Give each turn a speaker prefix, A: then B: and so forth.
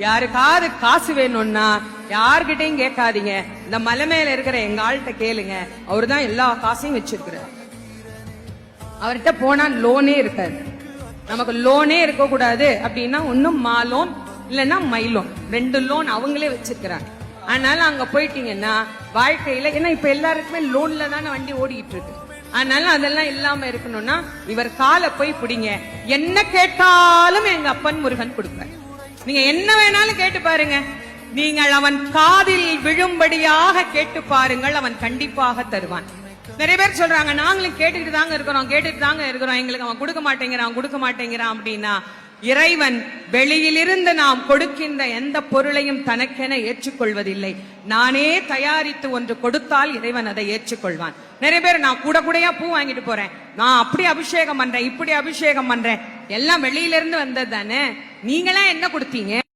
A: யாருக்காவது காசு வேணும்னா யார்கிட்டையும் கேட்காதீங்க. இந்த மலை மேல இருக்கிற எங்க ஆள்கிட்ட கேளுங்க. அவருதான் எல்லா காசையும் வச்சிருக்கிறார். அவர்கிட்ட போனா லோனே இருக்காது. நமக்கு லோனே இருக்க கூடாது அப்படின்னா ஒன்னும் மா லோன் இல்லன்னா மை லோன், 2 லோன் அவங்களே வச்சிருக்கிறாங்க. அதனால அங்க போயிட்டீங்கன்னா வாழ்க்கையில, ஏன்னா இப்ப எல்லாருக்குமே லோன்ல தானே வண்டி ஓடிக்கிட்டு இருக்கு. அதனால அதெல்லாம் இல்லாம இருக்கணும்னா இவர் காலை போய் பிடிங்க. என்ன கேட்டாலும் எங்க அப்பன் முருகன் கொடுப்பார். நீங்க என்ன வேணாலும் கேட்டு பாருங்க. நீங்கள் அவன் காதில் விழும்படியாக கேட்டு பாருங்கள், அவன் கண்டிப்பாக தருவான். நிறைய பேர் சொல்றாங்க, நாங்களும் கேட்டுட்டு தாங்க இருக்கிறோம், எங்களுக்கு அவன் கொடுக்க மாட்டேங்கிறான் அப்படின்னா, இறைவன் வெளியிலிருந்து நாம் கொடுக்கின்ற எந்த பொருளையும் தனக்கென ஏற்றுக்கொள்வதில்லை. நானே தயாரித்து ஒன்று கொடுத்தால் இறைவன் அதை ஏற்றுக்கொள்வான். நிறைய பேர் நான் கூடையா பூ வாங்கிட்டு போறேன், நான் அப்படி அபிஷேகம் பண்றேன், இப்படி அபிஷேகம் பண்றேன், எல்லாம் வெளியிலிருந்து வந்தது தானே, நீங்களா என்ன கொடுத்தீங்க?